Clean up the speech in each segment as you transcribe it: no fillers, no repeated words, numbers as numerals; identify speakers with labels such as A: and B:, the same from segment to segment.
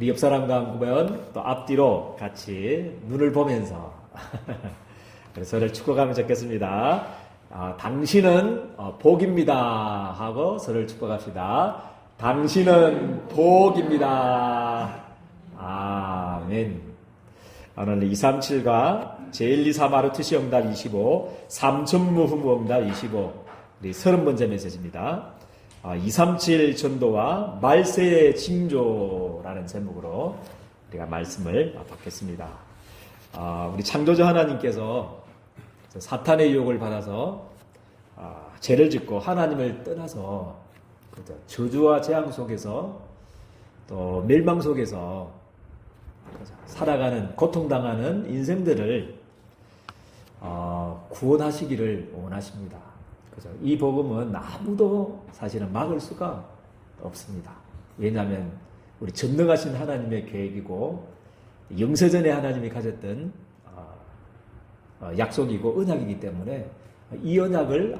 A: 우리 옆 사람과 한번 또 앞뒤로 같이 눈을 보면서 서로를 축복하면 좋겠습니다. 당신은 복입니다 하고 서로를 축복합시다. 당신은 복입니다. 아멘. 오늘 237과 제123 시험답 25, 삼천무후무응답 25, 우리 30번째 메시지입니다. 237 전도와 말세의 징조라는 제목으로 우리가 말씀을 받겠습니다. 우리 창조주 하나님께서 사탄의 유혹을 받아서 죄를 짓고 하나님을 떠나서 저주와 재앙 속에서 또 멸망 속에서 살아가는 고통당하는 인생들을 구원하시기를 원하십니다. 이 복음은 아무도 사실은 막을 수가 없습니다. 왜냐하면 우리 전능하신 하나님의 계획이고 영세전에 하나님이 가졌던 약속이고 언약이기 때문에 이 언약을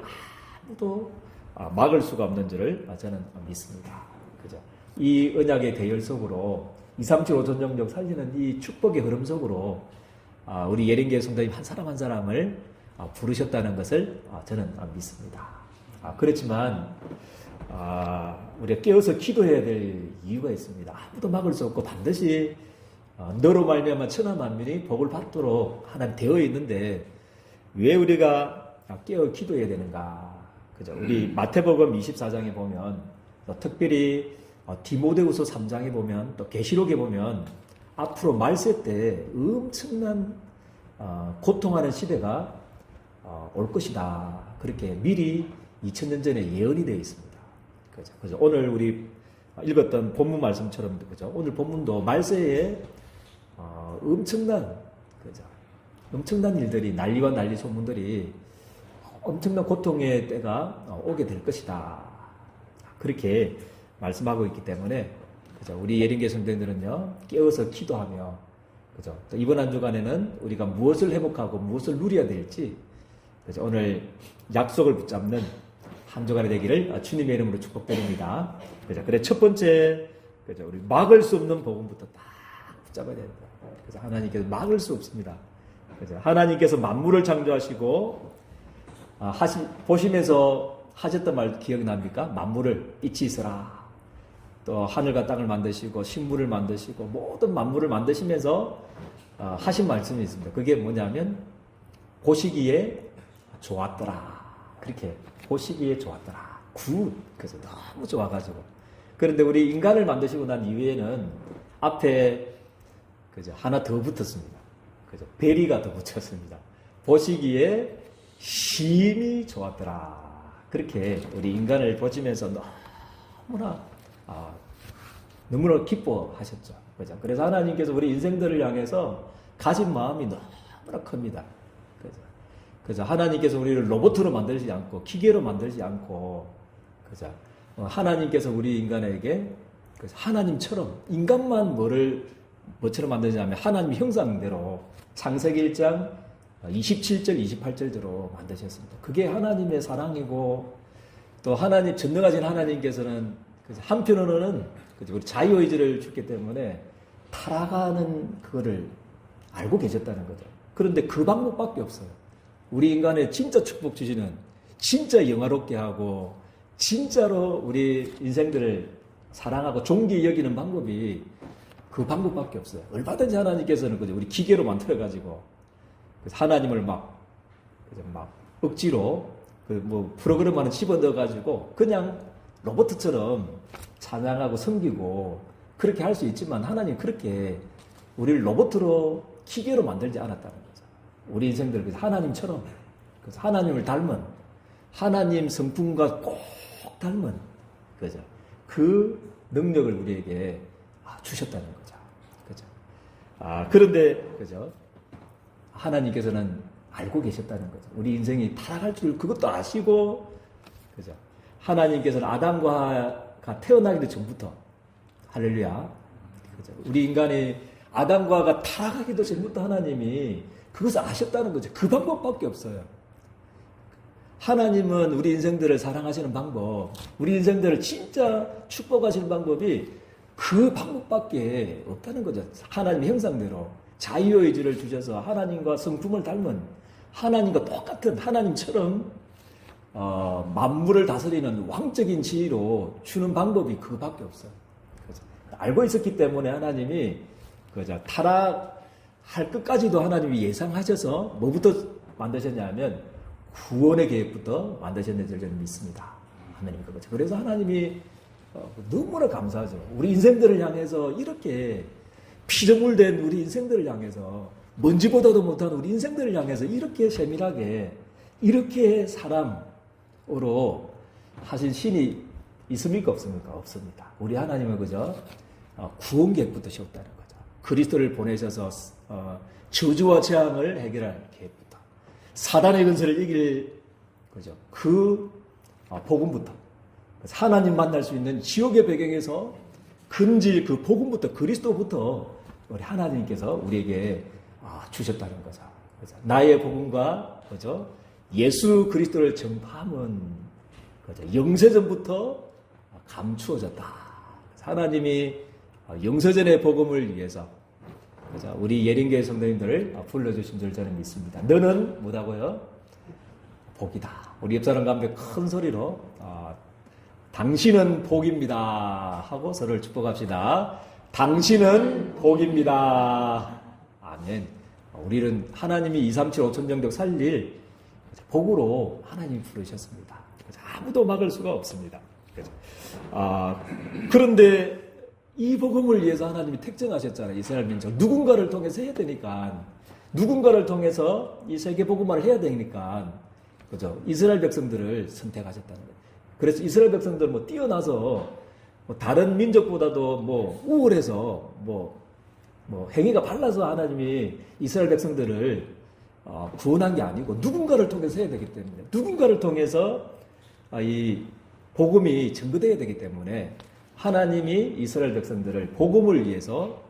A: 아무도 막을 수가 없는 줄을 저는 믿습니다. 이 언약의 대열 속으로 237 5천정적 살리는 이 축복의 흐름 속으로 우리 예린교회 성도님 한 사람 한 사람을 부르셨다는 것을 저는 믿습니다. 그렇지만 우리가 깨어서 기도해야 될 이유가 있습니다. 아무도 막을 수 없고 반드시 너로 말미암아 천하 만민이 복을 받도록 하나님 되어 있는데 왜 우리가 깨어 기도해야 되는가? 그죠? 우리 마태복음 24장에 보면 특별히 디모데후서 3장에 보면 또 계시록에 보면 앞으로 말세 때 엄청난 고통하는 시대가 올 것이다. 그렇게 미리 2000년 전에 예언이 되어 있습니다. 그죠? 오늘 우리 읽었던 본문 말씀처럼 그죠? 오늘 본문도 말세에 엄청난 일들이 난리와 난리 소문들이 엄청난 고통의 때가 오게 될 것이다. 그렇게 말씀하고 있기 때문에 그죠? 우리 예린교회 성도님들은요 깨어서 기도하며 그죠? 또 이번 한 주간에는 우리가 무엇을 회복하고 무엇을 누려야 될지 그죠? 오늘 약속을 붙잡는 한 주간이 되기를 주님의 이름으로 축복드립니다. 그죠? 그래 첫 번째 그죠? 우리 막을 수 없는 복음부터 딱 붙잡아야 됩니다. 그래서 하나님께서 막을 수 없습니다. 그죠? 하나님께서 만물을 창조하시고 보시면서 하셨던 말 기억납니까? 만물을 빛이 있어라. 또 하늘과 땅을 만드시고 식물을 만드시고 모든 만물을 만드시면서 하신 말씀이 있습니다. 그게 뭐냐면 보시기에 좋았더라. 그렇게 보시기에 좋았더라. 굿. 그래서 너무 좋아가지고. 그런데 우리 인간을 만드시고 난 이후에는 앞에 그죠 하나 더 붙었습니다. 그죠 베리가 더 붙였습니다. 보시기에 심히 좋았더라. 그렇게 우리 인간을 보시면서 너무나 기뻐하셨죠. 그죠? 그래서 하나님께서 우리 인생들을 향해서 가진 마음이 너무나 큽니다. 그죠? 하나님께서 우리를 로봇으로 만들지 않고 기계로 만들지 않고 그죠? 하나님께서 우리 인간에게 하나님처럼 인간만 뭐처럼 만드냐면 하나님 형상대로 창세기 1장 27절 28절대로 만드셨습니다. 그게 하나님의 사랑이고 또 하나님 전능하신 하나님께서는 한편으로는 우리 자유의지를 줬기 때문에 타락하는 그거를 알고 계셨다는 거죠. 그런데 그 방법밖에 없어요. 우리 인간의 진짜 축복 주시는 진짜 영화롭게 하고 진짜로 우리 인생들을 사랑하고 존귀히 여기는 방법이 그 방법밖에 없어요. 얼마든지 하나님께서는 우리 기계로 만들어가지고 하나님을 막 억지로 프로그램 안에 집어넣어가지고 그냥 로봇처럼 찬양하고 섬기고 그렇게 할 수 있지만 하나님 그렇게 우리를 로봇으로 기계로 만들지 않았다는 거죠. 우리 인생들 하나님처럼 그래서 하나님을 닮은 하나님 성품과 꼭 닮은 그죠? 그 능력을 우리에게 주셨다는 거죠. 그죠? 그런데 그죠? 하나님께서는 알고 계셨다는 거죠. 우리 인생이 타락할 줄 그것도 아시고 그죠? 하나님께서는 아담과 태어나기도 전부터 할렐루야. 그죠? 우리 인간이 아담과 하와가 타락하기도 전부터 하나님이 그것을 아셨다는 거죠. 그 방법밖에 없어요. 하나님은 우리 인생들을 사랑하시는 방법, 우리 인생들을 진짜 축복하시는 방법이 그 방법밖에 없다는 거죠. 하나님의 형상대로 자유의지를 주셔서 하나님과 성품을 닮은 하나님과 똑같은 하나님처럼 만물을 다스리는 왕적인 지위로 주는 방법이 그거밖에 없어요. 그죠? 알고 있었기 때문에 하나님이 그죠? 타락할 끝까지도 하나님이 예상하셔서 뭐부터 만드셨냐면 구원의 계획부터 만드셨는지 저는 믿습니다. 하나님 그거죠. 그래서 하나님이 너무나 감사하죠. 우리 인생들을 향해서 이렇게 피조물된 우리 인생들을 향해서 먼지보다도 못한 우리 인생들을 향해서 이렇게 세밀하게 이렇게 사람으로 하신 신이 있습니까? 없습니까? 없습니다. 우리 하나님은 그저 구원 계획부터 세웠다는 거죠. 그리스도를 보내셔서 저주와 재앙을 해결할 계획부터 사단의 근세를 이길 그죠. 그 복음부터 하나님 만날 수 있는 지옥의 배경에서 근질 그 복음부터 그리스도부터 우리 하나님께서 우리에게 주셨다는 거죠. 그죠? 나의 복음과 그죠? 예수 그리스도를 전파함은 그죠? 영세전부터 감추어졌다. 하나님이 영세전의 복음을 위해서 그죠? 우리 예린교회 성도님들을 불러주신 줄 저는 믿습니다. 너는 뭐다고요? 복이다. 우리 옆사람 가운데 큰 소리로 당신은 복입니다 하고 서로를 축복합시다. 당신은 복입니다. 아멘. 우리는 하나님이 237 5천 정도 살릴 복으로 하나님이 부르셨습니다. 아무도 막을 수가 없습니다. 그런데 이 복음을 위해서 하나님이 택정하셨잖아요. 이스라엘 민족 누군가를 통해서 해야 되니까 누군가를 통해서 이 세계 복음화를 해야 되니까 그죠? 이스라엘 백성들을 선택하셨다는 거예요. 그래서 이스라엘 백성들은 뭐 뛰어나서 다른 민족보다도 뭐 우월해서 뭐 행위가 발라서 하나님이 이스라엘 백성들을 구원한 게 아니고 누군가를 통해서 해야 되기 때문에 누군가를 통해서 이 복음이 증거되어야 되기 때문에 하나님이 이스라엘 백성들을 복음을 위해서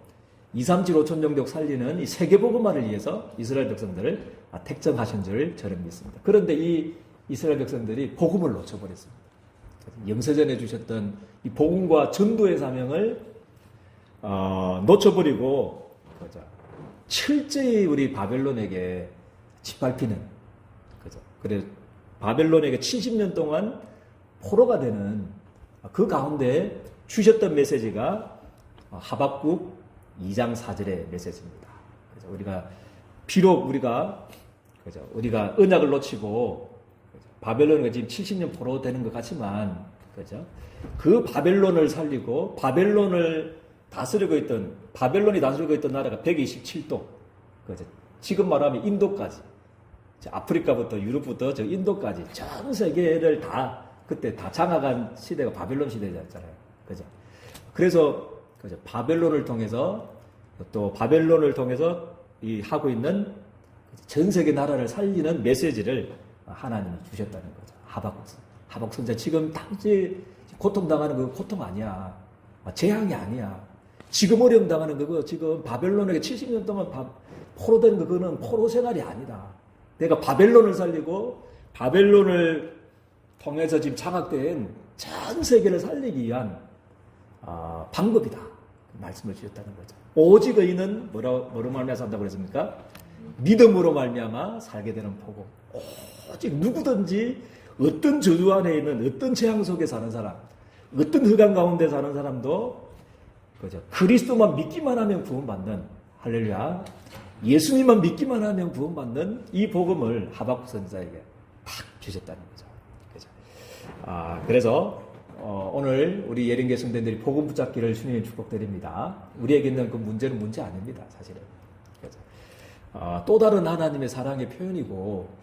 A: 237 5천 종족 살리는 이 세계 복음화를 위해서 이스라엘 백성들을 택정하신 줄 저는 믿습니다. 그런데 이 이스라엘 백성들이 복음을 놓쳐버렸습니다. 영세전에 주셨던 이 복음과 전도의 사명을 놓쳐버리고 그죠? 철저히 우리 바벨론에게 짓밟히는 그죠? 그래 바벨론에게 70년 동안 포로가 되는 그 가운데 주셨던 메시지가 하박국 2장 4절의 메시지입니다. 그래서 우리가 비록 우리가 언약을 놓치고 바벨론이 지금 70년 포로 되는 것 같지만 그죠? 그 바벨론을 살리고 바벨론이 다스리고 있던 나라가 127도 그죠? 지금 말하면 인도까지 아프리카부터 유럽부터 저 인도까지 전 세계를 그때 다 장악한 시대가 바벨론 시대였잖아요. 그죠? 그래서 그죠? 바벨론을 통해서 이 하고 있는 전 세계 나라를 살리는 메시지를 하나님이 주셨다는 거죠. 하박국 선자 지금 당시 고통당하는 거 고통 아니야. 재앙이 아니야. 지금 어려움 당하는 그거 지금 바벨론에게 70년 동안 포로된 그거는 포로 생활이 아니다. 내가 바벨론을 살리고 바벨론을 통해서 지금 장악된 전 세계를 살리기 위한 방법이다. 말씀을 주셨다는 거죠. 오직 의인은 뭐로 말미암아 산다고 그랬습니까? 믿음으로 말미암아 살게 되는 복음. 오직 누구든지 어떤 저주 안에 있는 어떤 재앙 속에 사는 사람, 어떤 흑암 가운데 사는 사람도 그죠? 그리스도만 믿기만 하면 구원받는 할렐루야. 예수님만 믿기만 하면 구원받는 이 복음을 하박국 선지자에게 탁 주셨다는 거죠. 그죠? 그래서 오늘 우리 예린교회 성도들이 복음 붙잡기를 주님의 축복드립니다. 우리에게 있는 그 문제는 문제 아닙니다, 사실은. 그죠? 또 다른 하나님의 사랑의 표현이고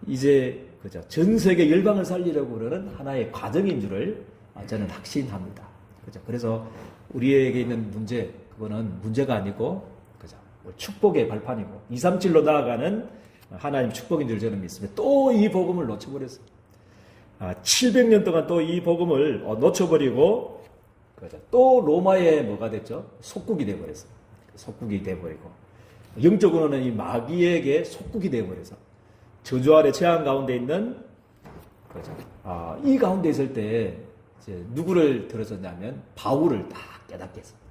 A: 이제 그죠? 전 세계 열방을 살리려고 그러는 하나의 과정인 줄을 저는 확신합니다. 그죠? 그래서 우리에게 있는 문제 그거는 문제가 아니고 그죠? 축복의 발판이고 237로 나아가는 하나님 축복인 줄 저는 믿습니다. 또 이 복음을 놓쳐버렸어요. 700년 동안 또 이 복음을 놓쳐버리고 그죠? 또 로마의 뭐가 됐죠? 속국이 돼버렸어요. 속국이 돼버리고 영적으로는 이 마귀에게 속국이 돼버려서 저주 아래 재앙 가운데 있는 그죠? 이 가운데 있을 때 이제 누구를 들었었냐면 바울을 딱 깨닫게 했습니다.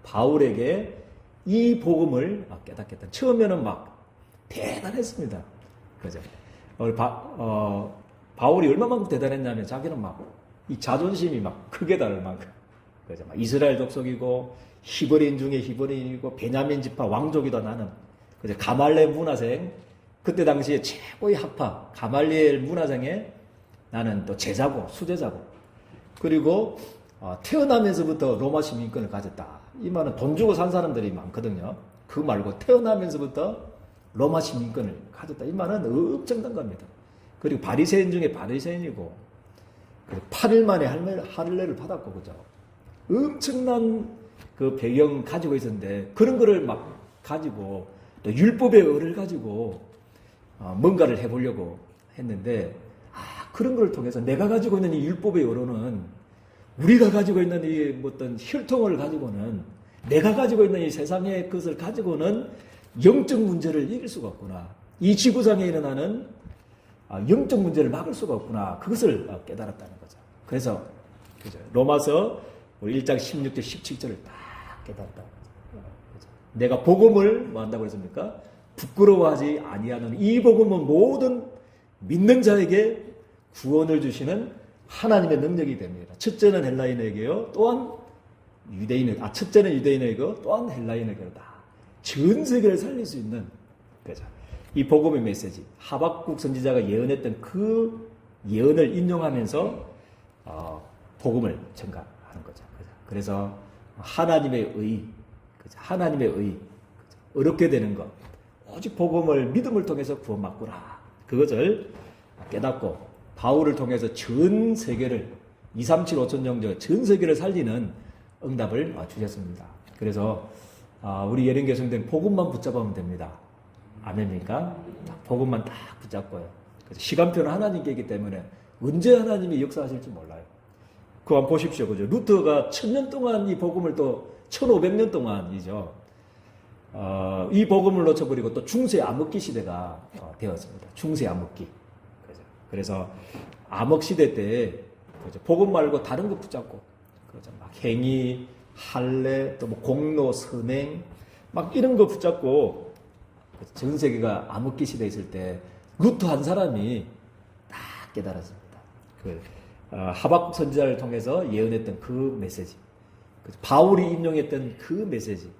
A: 바울에게 이 복음을 깨닫게 했다. 처음에는 막 대단했습니다. 그죠? 바울이 얼마만큼 대단했냐면 자기는 막 이 자존심이 막 크게 다를 만큼, 그죠? 막 이스라엘 족속이고 히브리인 중에 히브리인이고 베냐민 지파 왕족이다 나는. 그죠? 가말리엘 문화생, 그때 당시에 최고의 학파 가말리엘 문화생에 나는 또 제자고 수제자고, 그리고 태어나면서부터 로마 시민권을 가졌다. 이 말은 돈 주고 산 사람들이 많거든요. 그거 말고 태어나면서부터 로마 시민권을 가졌다. 이 말은 엄청난 겁니다. 그리고 바리새인 중에 바리새인이고, 8일 만에 할례를 받았고, 그죠? 엄청난 그 배경 가지고 있었는데, 그런 거를 막 가지고, 또 율법의 의를 가지고, 뭔가를 해보려고 했는데, 그런 걸 통해서 내가 가지고 있는 이 율법의 의로는, 우리가 가지고 있는 이 어떤 혈통을 가지고는, 내가 가지고 있는 이 세상의 것을 가지고는 영적 문제를 이길 수가 없구나. 이 지구상에 일어나는 영적 문제를 막을 수가 없구나. 그것을 깨달았다는 거죠. 그래서 그죠? 로마서 1장 16절 17절을 딱 깨달았다는 거죠. 내가 복음을 뭐 한다고 했습니까? 부끄러워하지 아니하는 이 복음은 모든 믿는 자에게 구원을 주시는 하나님의 능력이 됩니다. 첫째는 헬라인에게요, 또한 유대인에게, 첫째는 유대인에게요, 또한 헬라인에게로다. 전 세계를 살릴 수 있는 거죠. 이 복음의 메시지, 하박국 선지자가 예언했던 그 예언을 인용하면서 복음을 전가하는 거죠. 그래서 하나님의 의, 하나님의 의, 어렵게 되는 것, 오직 복음을 믿음을 통해서 구원받구나. 그것을 깨닫고 바울을 통해서 전 세계를 237 5천 영적 전 세계를 살리는 응답을 주셨습니다. 그래서 우리 예령교 성도는 복음만 붙잡으면 됩니다. 아멘입니까? 복음만 딱 붙잡고요. 그래서 시간표는 하나님께 있기 때문에 언제 하나님이 역사하실지 몰라요. 그거 한번 보십시오. 그죠? 루터가 1000년 동안 이 복음을 또 1500년 동안이죠. 이 복음을 놓쳐버리고 또 중세 암흑기 시대가 되었습니다. 중세 암흑기. 그래서 암흑 시대 때 그죠? 복음 말고 다른 거 붙잡고 그죠? 막 행위, 할례, 또 뭐 공로, 선행 막 이런 거 붙잡고 전 세계가 암흑기 시대에 있을 때 루터 한 사람이 딱 깨달았습니다. 하박국 선지자를 통해서 예언했던 그 메시지, 바울이 인용했던 그 메시지,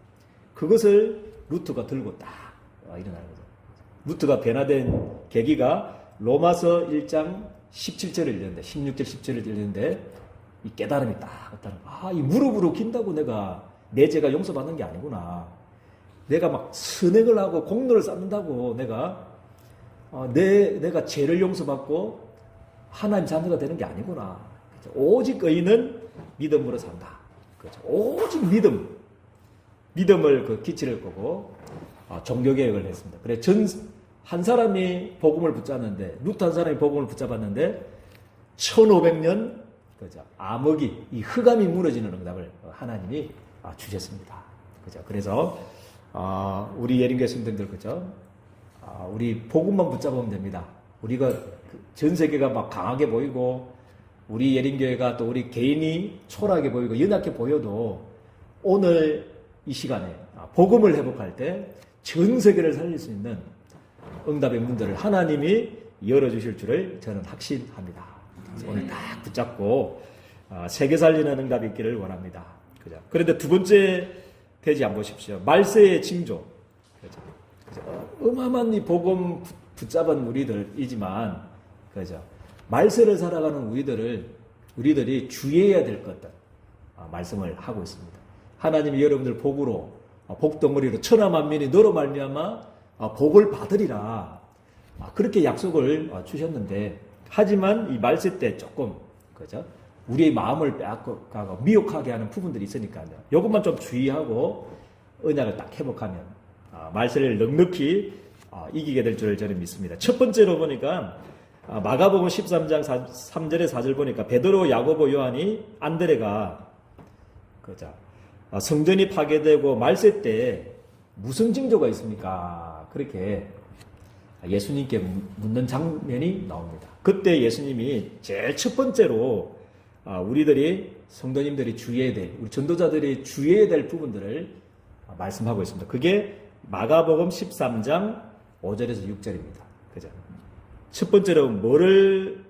A: 그것을 루터가 들고 딱 일어나는 거죠. 루터가 변화된 계기가 로마서 1장 17절을 읽는데, 16절 17절을 읽는데 이 깨달음이 딱 왔다는, 이 무릎으로 긴다고 내가 내 죄가 용서받는 게 아니구나. 내가 막 선행을 하고 공로를 쌓는다고 내가 죄를 용서받고 하나님 자녀가 되는 게 아니구나. 오직 의인은 믿음으로 산다. 그렇죠. 오직 믿음을 그 기치를 거고 종교개혁을 했습니다. 그래 한 사람이 복음을 붙잡는데, 루터 한 사람이 복음을 붙잡았는데 1500년 그죠? 암흑이, 이 흑암이 무너지는 응답을 하나님이 주셨습니다. 그죠? 그래서 우리 예림교회 성도들 그죠? 우리 복음만 붙잡으면 됩니다. 우리가 전 세계가 막 강하게 보이고 우리 예림교회가 또 우리 개인이 초라하게 보이고 연약해 보여도 오늘 이 시간에 복음을 회복할 때 전 세계를 살릴 수 있는 응답의 문들을 하나님이 열어주실 줄을 저는 확신합니다. 오늘 딱 붙잡고 세계 살리는 응답이 있기를 원합니다. 그죠? 그런데 두 번째 페이지 한번 보십시오. 말세의 징조. 그죠? 어마어마한 이 복음 붙잡은 우리들이지만, 그죠? 말세를 살아가는 우리들이 주의해야 될 것들 말씀을 하고 있습니다. 하나님이 여러분들 복덩어리로 천하 만민이 너로 말미암아 복을 받으리라. 그렇게 약속을 주셨는데, 하지만 이 말세 때 조금 그죠? 우리의 마음을 빼앗고 미혹하게 하는 부분들이 있으니까요. 이것만 좀 주의하고 언약을 딱 회복하면 말세를 넉넉히 이기게 될 줄을 저는 믿습니다. 첫 번째로 보니까 마가복음 13장 3절에 4절 보니까 베드로, 야고보, 요한이 안드레가 그죠? 성전이 파괴되고 말세 때 무슨 징조가 있습니까? 그렇게 예수님께 묻는 장면이 나옵니다. 그때 예수님이 제일 첫 번째로 우리들이 성도님들이 주의해야 될, 우리 전도자들이 주의해야 될 부분들을 말씀하고 있습니다. 그게 마가복음 13장 5절에서 6절입니다. 그죠? 첫 번째로 뭐를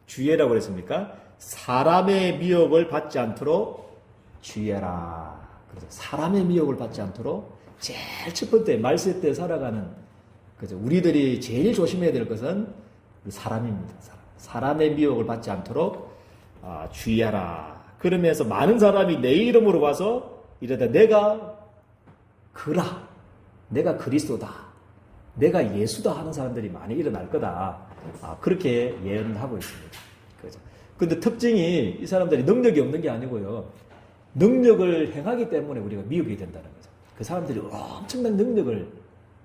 A: 주의해라고 그랬습니까? 사람의 미혹을 받지 않도록 주의해라. 그래서 사람의 미혹을 받지 않도록 제일 첫 번째 말세 때 살아가는, 그죠? 우리들이 제일 조심해야 될 것은 사람입니다. 사람의 미혹을 받지 않도록 주의하라. 그러면서 많은 사람이 내 이름으로 와서 이러다 내가 그라, 내가 그리스도다, 내가 예수다 하는 사람들이 많이 일어날 거다. 그렇게 예언하고 있습니다. 그죠? 근데 특징이 이 사람들이 능력이 없는 게 아니고요. 능력을 행하기 때문에 우리가 미혹이 된다는 거죠. 그 사람들이 엄청난 능력을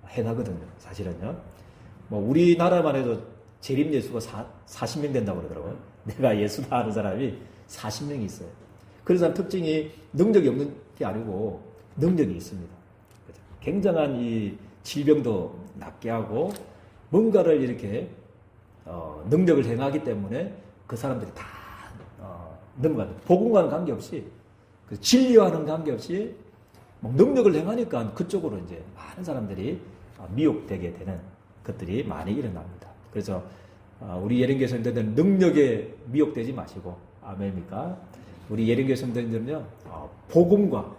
A: 행하거든요. 사실은요. 뭐 우리나라만 해도 재림 예수가 40명 된다고 그러더라고요. 내가 예수다 하는 사람이 40명이 있어요. 그런 사람 특징이 능력이 없는 게 아니고 능력이 있습니다. 그죠? 굉장한 이 질병도 낫게 하고 뭔가를 이렇게 능력을 행하기 때문에 그 사람들이 다 넘어가요. 복음과는 관계없이, 진리와는 관계없이 능력을 행하니까 그쪽으로 이제 많은 사람들이 미혹되게 되는 것들이 많이 일어납니다. 그래서 우리 예령교회 성도들은 능력에 미혹되지 마시고, 아멘입니까? 우리 예령교회 성도들은요, 복음과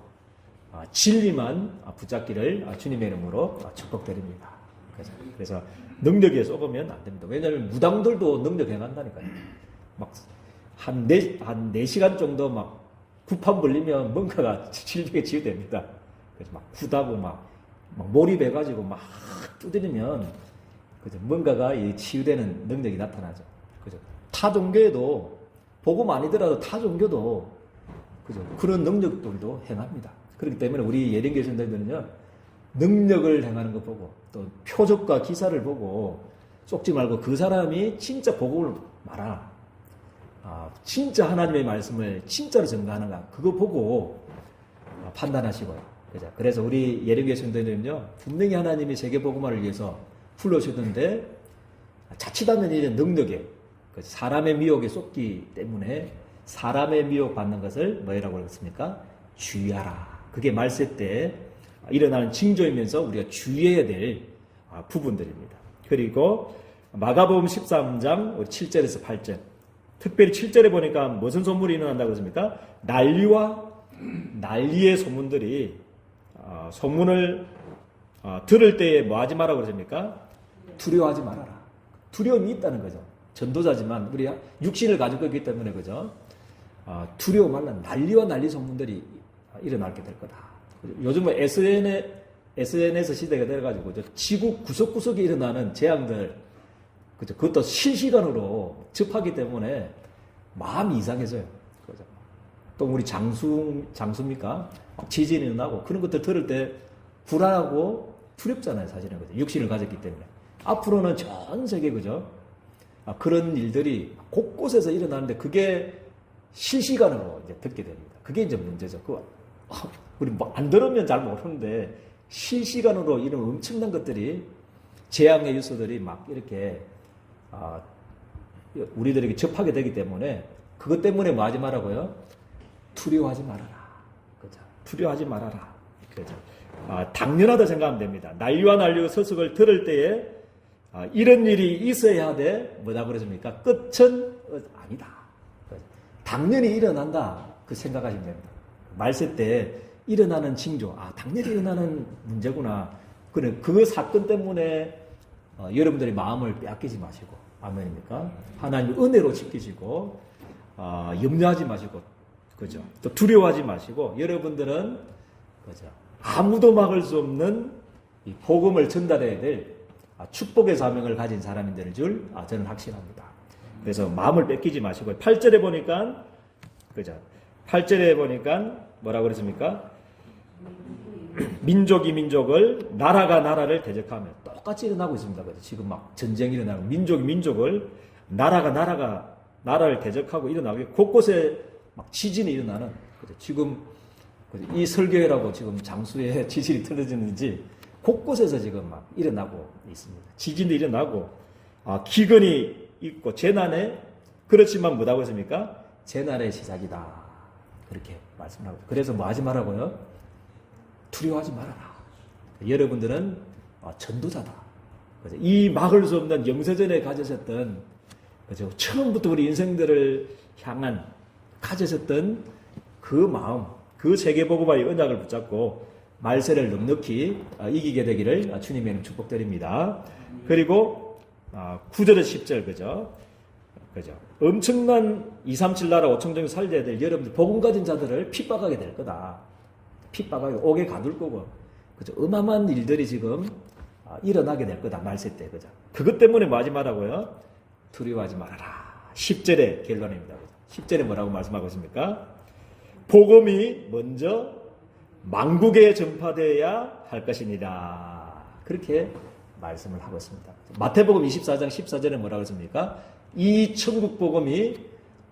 A: 진리만 붙잡기를 주님의 이름으로 축복드립니다. 그래서 능력에 쏘으면 안 됩니다. 왜냐하면 무당들도 능력 행한다니까요. 막 한 4시간 정도 막 구판 벌리면 뭔가가 질병에 치유됩니다. 그래서 막 구다고 막 몰입해가지고 막 두드리면 그죠? 뭔가가 치유되는 능력이 나타나죠. 그죠? 타 종교에도 복음 아니더라도 타 종교도 그죠? 그런 능력들도 행합니다. 그렇기 때문에 우리 예령교회 성도들은요, 능력을 행하는 거 보고 또 표적과 기사를 보고 쏙지 말고 그 사람이 진짜 복음을 말하나, 진짜 하나님의 말씀을 진짜로 전가하는가, 그거 보고 판단하시고요. 그죠? 그래서 우리 예령교회 성도들은요, 분명히 하나님이 세계복음화를 위해서 불러주던데 자칫하면 이런 능력에, 사람의 미혹에 쏟기 때문에 사람의 미혹 받는 것을 뭐라고 그랬습니까? 주의하라. 그게 말세 때 일어나는 징조이면서 우리가 주의해야 될 부분들입니다. 그리고 마가복음 13장 7절에서 8절, 특별히 7절에 보니까 무슨 소문이 일어난다고 그랬습니까? 난리와 난리의 소문들이, 소문을 들을 때에 뭐 하지 말라고 그랬습니까? 두려워하지 말아라. 두려움이 있다는 거죠. 전도자지만 우리 육신을 가지고 있기 때문에, 그죠? 두려워 말라. 난리와 난리 소문들이 일어나게 될 거다. 요즘은 SNS 시대가 돼가지고 지구 구석구석에 일어나는 재앙들, 그죠? 그것도 실시간으로 접하기 때문에 마음이 이상해져요. 그죠? 또 우리 장수입니까? 지진이 일어나고 그런 것들 들을 때 불안하고 두렵잖아요, 사실은. 그죠? 육신을 가졌기 때문에. 앞으로는 전 세계, 그죠? 그런 일들이 곳곳에서 일어나는데 그게 실시간으로 이제 듣게 됩니다. 그게 이제 문제죠. 우리 뭐 안 들으면 잘 모르는데 실시간으로 이런 엄청난 것들이, 재앙의 요소들이 막 이렇게 우리들에게 접하게 되기 때문에 그것 때문에 뭐 하지 말라고요? 두려워하지 말아라. 그죠? 두려워하지 말아라. 그죠? 당연하다 생각하면 됩니다. 난리와 난리와 서석을 들을 때에 이런 일이 있어야 하되 뭐다 그러십니까? 끝은 아니다. 당연히 일어난다. 그 생각하시면 됩니다. 말세 때 일어나는 징조, 당연히 일어나는 문제구나. 그래, 그 사건 때문에 여러분들이 마음을 빼앗기지 마시고, 아멘입니까? 하나님 은혜로 지키시고, 염려하지 마시고, 그죠? 또 두려워하지 마시고, 여러분들은 그죠? 아무도 막을 수 없는 이 복음을 전달해야 될 축복의 사명을 가진 사람인 줄 저는 확신합니다. 그래서 마음을 뺏기지 마시고, 8절에 보니까, 그죠? 8절에 보니까 뭐라고 그랬습니까? 민족이 민족을, 나라가 나라를 대적하며 똑같이 일어나고 있습니다. 그죠? 지금 막 전쟁이 일어나고, 민족이 민족을, 나라가 나라를 대적하고 일어나고, 곳곳에 막 지진이 일어나는, 그죠? 지금 이 설교회라고 지금 장수에 지진이 틀어지는지 곳곳에서 지금 막 일어나고 있습니다. 지진도 일어나고, 기근이 있고, 재난에, 그렇지만 뭐라고 했습니까? 재난의 시작이다. 그렇게 말씀하고. 그래서 뭐 하지 말라고요? 두려워하지 말아라. 여러분들은 전도자다. 그죠? 이 막을 수 없는 영세전에 가지셨던, 그죠? 처음부터 우리 인생들을 향한 가지셨던 그 마음, 그 세계복음화의 언약을 붙잡고 말세를 넉넉히 이기게 되기를 주님의 이름 축복드립니다. 그리고 9절에서 10절, 그죠? 그죠? 엄청난 237 나라 5천정 살려야 될 여러분들, 복음 가진 자들을 핍박하게 될 거다. 핍박하게 옥에 가둘 거고, 그죠? 어마어마한 일들이 지금 일어나게 될 거다. 말세 때, 그죠? 그것 때문에 뭐 하지 말라고요? 두려워하지 말아라. 10절의 결론입니다. 10절에 뭐라고 말씀하고 있습니까? 복음이 먼저 만국에 전파되어야 할 것이니라. 그렇게 말씀을 하고 있습니다. 마태복음 24장 14절에 뭐라고 했습니까? 이 천국 복음이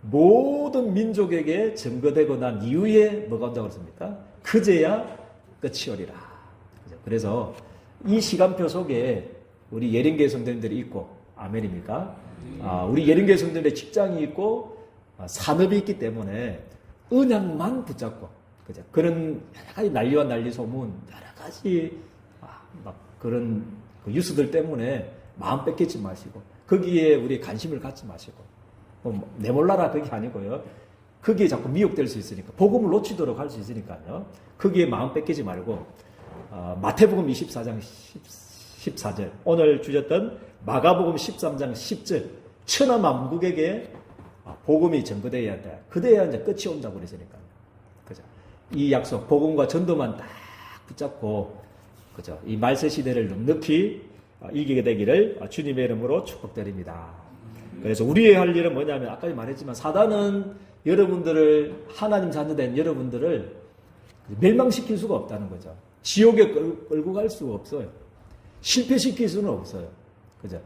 A: 모든 민족에게 증거되고 난 이후에 뭐가 온다고 했습니까? 그제야 끝이 오리라. 그래서 이 시간표 속에 우리 예린교회 성도님들이 있고, 아멘입니까? 우리 예린교회 성도님들의 직장이 있고 산업이 있기 때문에 언약만 붙잡고, 그죠? 그런 여러 가지 난리와 난리 소문, 여러 가지 막 그런 그 뉴스들 때문에 마음 뺏기지 마시고, 거기에 우리 관심을 갖지 마시고, 내 몰라라 그게 아니고요. 거기에 자꾸 미혹될 수 있으니까, 복음을 놓치도록 할 수 있으니까요. 거기에 마음 뺏기지 말고, 마태복음 24장 14절, 오늘 주셨던 마가복음 13장 10절, 천하 만국에게 복음이 전거되어야 돼. 그래야 이제 끝이 온다고 그랬으니까요. 그죠? 이 약속, 복음과 전도만 딱 붙잡고, 그죠? 이 말세 시대를 넉넉히 이기게 되기를 주님의 이름으로 축복드립니다. 그래서 우리의 할 일은 뭐냐면, 아까 말했지만 사단은 여러분들을, 하나님 자녀된 여러분들을 멸망시킬 수가 없다는 거죠. 지옥에 끌고 갈 수가 없어요. 실패시킬 수는 없어요. 그죠?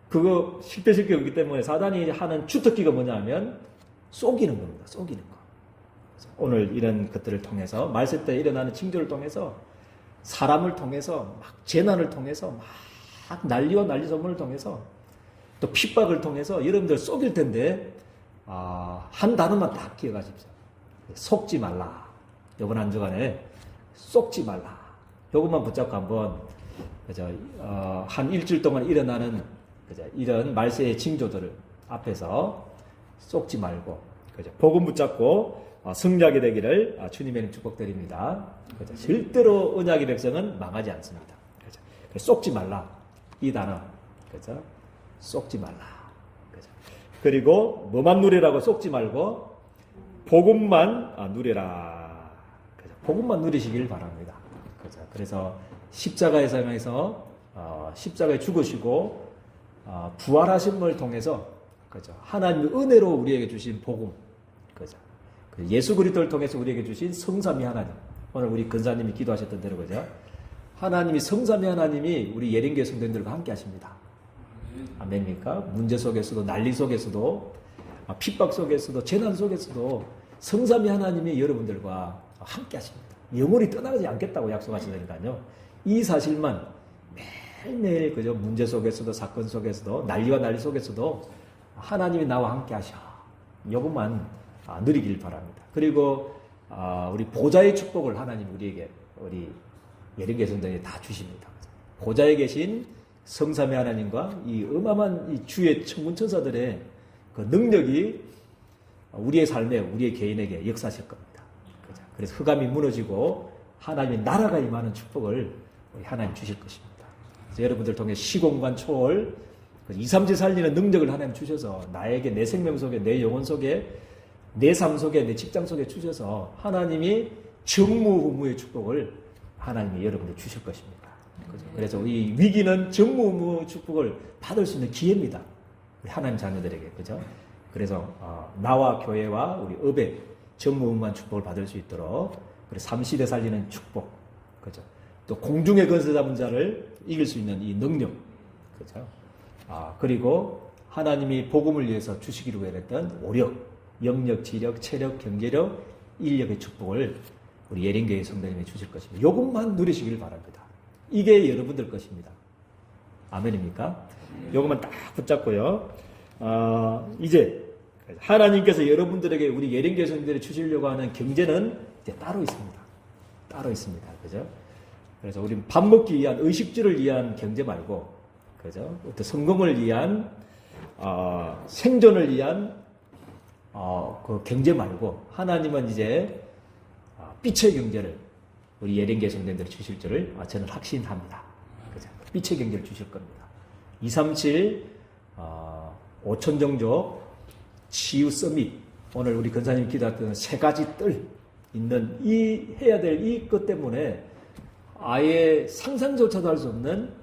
A: 그거 실패시키고 있기 때문에 사단이 하는 주특기가 뭐냐면 쏘기는 겁니다. 쏘기는 거. 오늘 이런 것들을 통해서, 말세 때 일어나는 징조를 통해서, 사람을 통해서, 막 재난을 통해서, 막 난리와 난리 소문을 통해서, 또 핍박을 통해서 여러분들 쏘길 텐데, 한 단어만 딱 기억하십시오. 속지 말라. 이번 한 주간에 속지 말라. 이것만 붙잡고 한번, 그죠? 한 일주일 동안 일어나는, 그죠? 이런 말세의 징조들을 앞에서 속지 말고, 그죠? 복음 붙잡고 승리하게 되기를 주님의 이름 축복드립니다. 그죠? 절대로 언약의 백성은 망하지 않습니다. 그죠? 속지 말라. 이 단어. 그죠? 속지 말라. 그죠? 그리고 뭐만 누리라고 속지 말고 복음만 누리라. 그죠? 복음만 누리시길 바랍니다. 그죠? 그래서 십자가의 삶에서 십자가에 죽으시고 부활하심을 통해서, 그죠? 하나님의 은혜로 우리에게 주신 복음, 그죠? 예수 그리스도를 통해서 우리에게 주신 성삼위 하나님. 오늘 우리 근사님이 기도하셨던 대로, 그죠? 하나님이, 성삼위 하나님이 우리 예린교회 성도님들과 함께 하십니다. 아멘입니까? 문제 속에서도, 난리 속에서도, 핍박 속에서도, 재난 속에서도 성삼위 하나님이 여러분들과 함께 하십니다. 영원히 떠나가지 않겠다고 약속하시다니까요. 이 사실만 매일매일, 그죠? 문제 속에서도, 사건 속에서도, 난리와 난리 속에서도 하나님이 나와 함께 하셔. 이것만 누리길 바랍니다. 그리고 우리 보좌의 축복을 하나님 우리에게, 우리 예린교회 성도들이 다 주십니다. 보좌에 계신 성삼위 하나님과 이 어마어마한 이 주의 천군천사들의 그 능력이 우리의 삶에, 우리의 개인에게 역사하실 겁니다. 그죠? 그래서 흑암이 무너지고 하나님의 나라가 임하는 축복을 우리 하나님 주실 것입니다. 그래서 여러분들 통해 시공간 초월, 2, 3지 살리는 능력을 하나님 주셔서 나에게, 내 생명 속에, 내 영혼 속에, 내 삶 속에, 내 직장 속에 주셔서 하나님이 전무후무의 축복을 하나님이 여러분들 주실 것입니다. 그죠? 그래서 이 위기는 전무후무 축복을 받을 수 있는 기회입니다. 우리 하나님 자녀들에게. 그죠? 그래서 나와 교회와 우리 업에 전무후무한 축복을 받을 수 있도록, 그래서 삼시대 살리는 축복, 그죠? 또 공중의 건설 잡은 자를 이길 수 있는 이 능력, 그죠? 그리고 하나님이 복음을 위해서 주시기로 했던 오력, 영력, 지력, 체력, 경제력, 인력의 축복을 우리 예린교회 성도님이 주실 것입니다. 이것만 누리시길 바랍니다. 이게 여러분들 것입니다. 아멘입니까? 이것만 딱 붙잡고요. 이제 하나님께서 여러분들에게 우리 예령교회 성도들이 주시려고 하는 경제는 이제 따로 있습니다. 따로 있습니다. 그죠? 그래서 우리는 밥 먹기 위한 의식주를 위한 경제 말고, 그죠? 어떤 성공을 위한 생존을 위한 그 경제 말고 하나님은 이제 빛의 경제를 우리 예령교회 성도들이 주실 줄을 저는 확신합니다. 그죠? 빛의 경제를 주실 겁니다. 237 5천정족 치유 서밋, 오늘 우리 권사님 기도했던 세 가지 뜰 있는 해야 될 이 것 때문에 아예 상상조차도 할 수 없는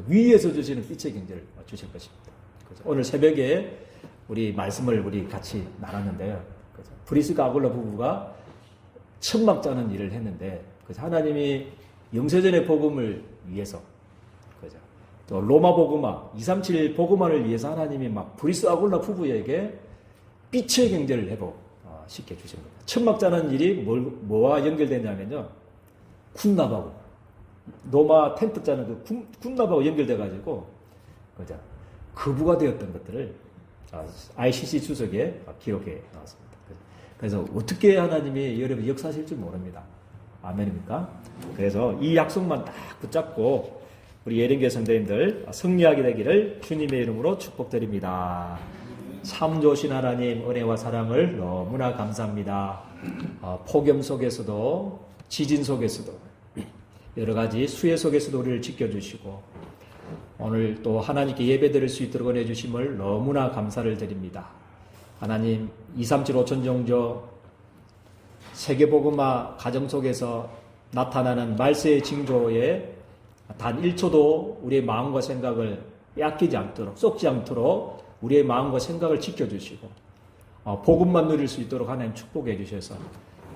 A: 위에서 주시는 빛의 경제를 주실 것입니다. 그죠? 오늘 새벽에 우리 말씀을 우리 같이 나눴는데요. 그죠? 브리스가 아굴라 부부가 천막 짜는 일을 했는데, 그죠? 하나님이 영세전의 복음을 위해서, 그죠? 또 로마 복음화, 237 복음화를 위해서 하나님이 막 브리스 아굴라 부부에게 빛의 경제를 회복시켜 주신 겁니다. 천막 짜는 일이 뭐와 연결되냐면요, 쿤납하고 로마 텐트 짜는 그 쿤납하고 연결돼가지고, 그죠? 거부가 되었던 것들을 ICC 주석에 기록해 나왔습니다. 그래서 어떻게 하나님이 여러분 역사하실 줄 모릅니다. 아멘입니까? 그래서 이 약속만 딱 붙잡고 우리 예령교회 성도님들 승리하게 되기를 주님의 이름으로 축복드립니다. 참 좋으신 하나님, 은혜와 사랑을 너무나 감사합니다. 폭염 속에서도, 지진 속에서도, 여러 가지 수해 속에서도 우리를 지켜주시고, 오늘 또 하나님께 예배드릴 수 있도록 은혜 주심을 너무나 감사를 드립니다. 하나님, 237 5천정조 세계복음화 가정 속에서 나타나는 말세의 징조에 단 1초도 우리의 마음과 생각을 빼앗기지 않도록, 쏟지 않도록 우리의 마음과 생각을 지켜주시고, 복음만 누릴 수 있도록 하나님 축복해 주셔서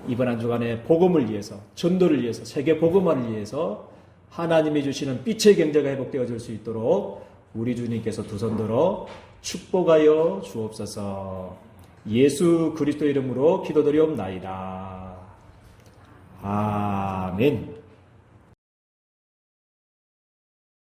A: 이번 한 주간에 복음을 위해서, 전도를 위해서, 세계 복음화를 위해서 하나님이 주시는 빛의 경제가 회복되어질 수 있도록 우리 주님께서 두 손 들어 축복하여 주옵소서. 예수 그리스도 이름으로 기도드리옵나이다. 아멘.